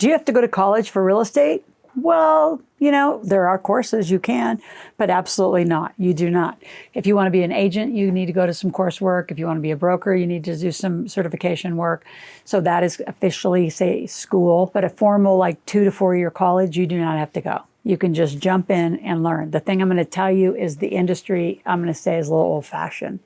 Do you have to go to college for real estate? Well, there are courses you can, but absolutely not. You do not. If you want to be an agent, you need to go to some coursework. If you want to be a broker, you need to do some certification work. So that is officially, say, school. But a formal 2 to 4 year college, you do not have to go. You can just jump in and learn. The thing I'm going to tell you is the industry, I'm going to say, is a little old-fashioned.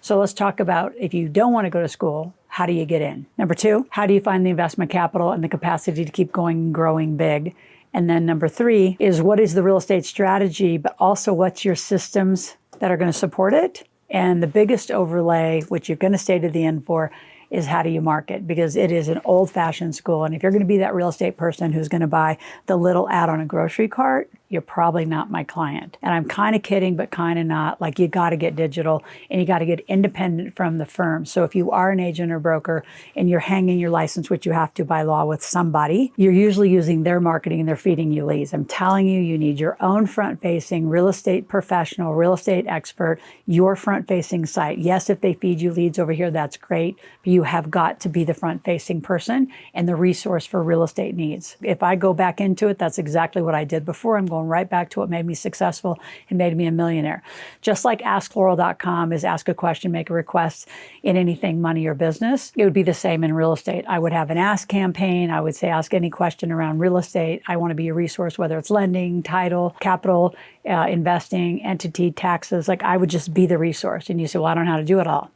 So let's talk about, if you don't want to go to school, how do you get in? Number 2, how do you find the investment capital and the capacity to keep going and growing big? And then number 3 is, what is the real estate strategy, but also what's your systems that are going to support it? And the biggest overlay, which you're going to stay to the end for, is how do you market? Because it is an old-fashioned school. And if you're going to be that real estate person who's going to buy the little ad on a grocery cart, you're probably not my client. And I'm kind of kidding, but kind of not. You got to get digital and you got to get independent from the firm. So if you are an agent or broker and you're hanging your license, which you have to by law with somebody, you're usually using their marketing and they're feeding you leads. I'm telling you, you need your own front-facing real estate professional, real estate expert, your front-facing site. Yes, if they feed you leads over here, that's great, but you have got to be the front-facing person and the resource for real estate needs. If I go back into it, that's exactly what I did before. I'm going right back to what made me successful and made me a millionaire. Just like askloral.com is ask a question, make a request in anything, money or business, it would be the same in real estate. I would have an ask campaign. I would say, ask any question around real estate. I want to be a resource, whether it's lending, title, capital, investing, entity, taxes. I would just be the resource. And you say, well, I don't know how to do it all.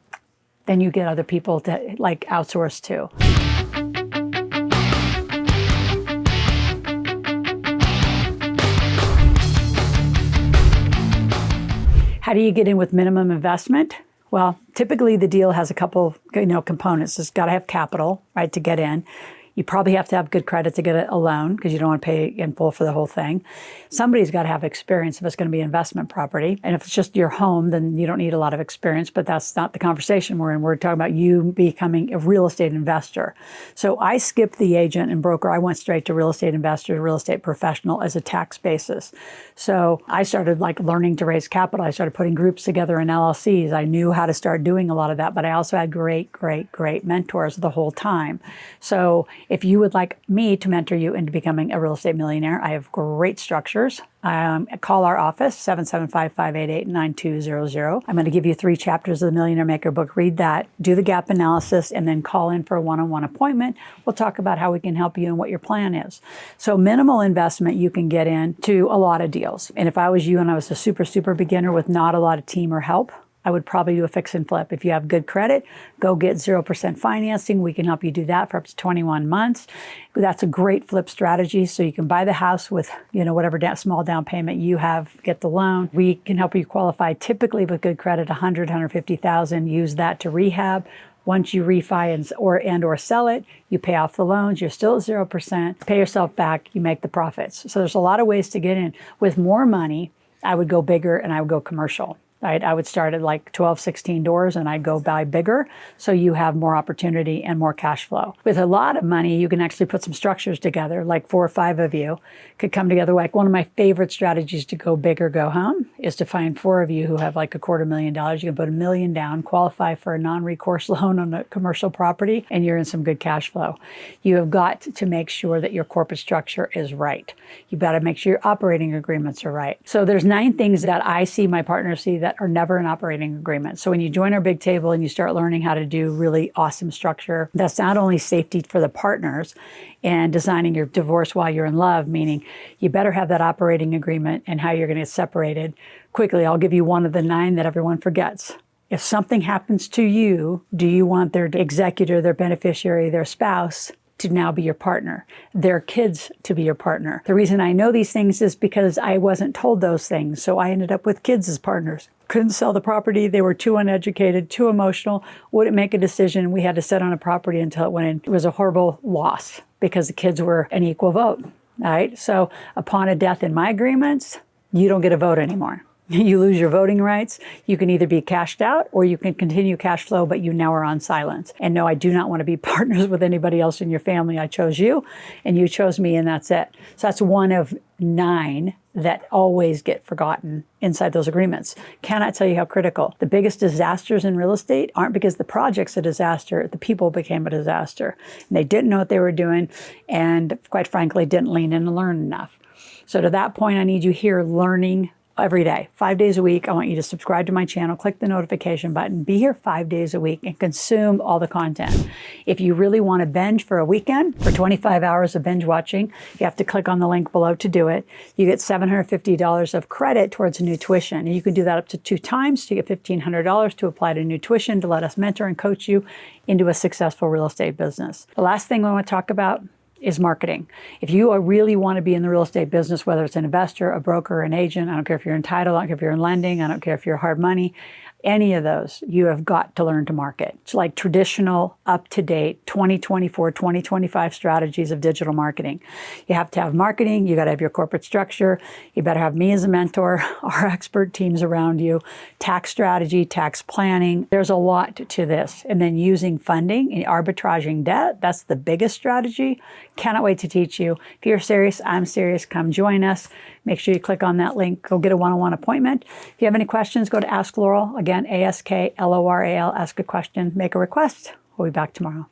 Then you get other people to outsource too. How do you get in with minimum investment? Well, typically the deal has a couple, components. It's got to have capital, right, to get in. You probably have to have good credit to get a loan because you don't want to pay in full for the whole thing. Somebody's got to have experience if it's going to be investment property. And if it's just your home, then you don't need a lot of experience, but that's not the conversation we're in. We're talking about you becoming a real estate investor. So I skipped the agent and broker. I went straight to real estate investor, real estate professional as a tax basis. So I started learning to raise capital. I started putting groups together in LLCs. I knew how to start doing a lot of that, but I also had great, great, great mentors the whole time. So if you would like me to mentor you into becoming a real estate millionaire, I have great structures. Call our office, 775-588-9200. I'm going to give you 3 chapters of the Millionaire Maker book. Read that, do the gap analysis, and then call in for a one-on-one appointment. We'll talk about how we can help you and what your plan is. So minimal investment, you can get into a lot of deals. And if I was you and I was a super, super beginner with not a lot of team or help, I would probably do a fix and flip. If you have good credit, go get 0% financing. We can help you do that for up to 21 months. That's a great flip strategy. So you can buy the house with, whatever small down payment you have, get the loan. We can help you qualify typically with good credit, 100, 150,000. Use that to rehab. Once you refi and or sell it, you pay off the loans, you're still at 0%, pay yourself back, you make the profits. So there's a lot of ways to get in. With more money, I would go bigger and I would go commercial. Right? I would start at 12, 16 doors and I'd go buy bigger so you have more opportunity and more cash flow. With a lot of money, you can actually put some structures together, 4 or 5 of you could come together. One of my favorite strategies to go big or go home is to find 4 of you who have $250,000. You can put $1 million down, qualify for a non-recourse loan on a commercial property, and you're in some good cash flow. You have got to make sure that your corporate structure is right. You've got to make sure your operating agreements are right. So there's 9 things that I see my partners see that are never an operating agreement. So when you join our big table and you start learning how to do really awesome structure, that's not only safety for the partners and designing your divorce while you're in love, meaning you better have that operating agreement and how you're going to get separated. Quickly, I'll give you one of the 9 that everyone forgets. If something happens to you, do you want their executor, their beneficiary, their spouse to now be your partner, their kids to be your partner? The reason I know these things is because I wasn't told those things. So I ended up with kids as partners. Couldn't sell the property. They were too uneducated, too emotional, wouldn't make a decision. We had to sit on a property until it went in. It was a horrible loss because the kids were an equal vote, right? So upon a death in my agreements, you don't get a vote anymore. you lose your voting rights. You can either be cashed out or you can continue cash flow, but you now are on silence. And no, I do not want to be partners with anybody else in your family. I chose you and you chose me, and that's it. So that's one of 9 that always get forgotten inside those agreements. Cannot tell you how critical. The biggest disasters in real estate aren't because the project's a disaster, the people became a disaster. And they didn't know what they were doing and, quite frankly, didn't lean in and learn enough. So to that point, I need you here learning every day, 5 days a week. I want you to subscribe to my channel, click the notification button, be here 5 days a week and consume all the content. If you really want to binge for a weekend, for 25 hours of binge watching, you have to click on the link below to do it. You get $750 of credit towards new tuition. And you can do that up to 2 times to get $1,500 to apply to new tuition to let us mentor and coach you into a successful real estate business. The last thing we want to talk about is marketing. If you really want to be in the real estate business, whether it's an investor, a broker, an agent, I don't care if you're in title, I don't care if you're in lending, I don't care if you're hard money, any of those, you have got to learn to market. It's like traditional, up-to-date 2024, 2025 strategies of digital marketing. You have to have marketing, you got to have your corporate structure, you better have me as a mentor, our expert teams around you, tax strategy, tax planning. There's a lot to this. And then using funding and arbitraging debt, that's the biggest strategy. Cannot wait to teach you. If you're serious, I'm serious, come join us. Make sure you click on that link, go get a one-on-one appointment. If you have any questions, go to Ask Loral. Again, ASKLORAL, ask a question, make a request. We'll be back tomorrow.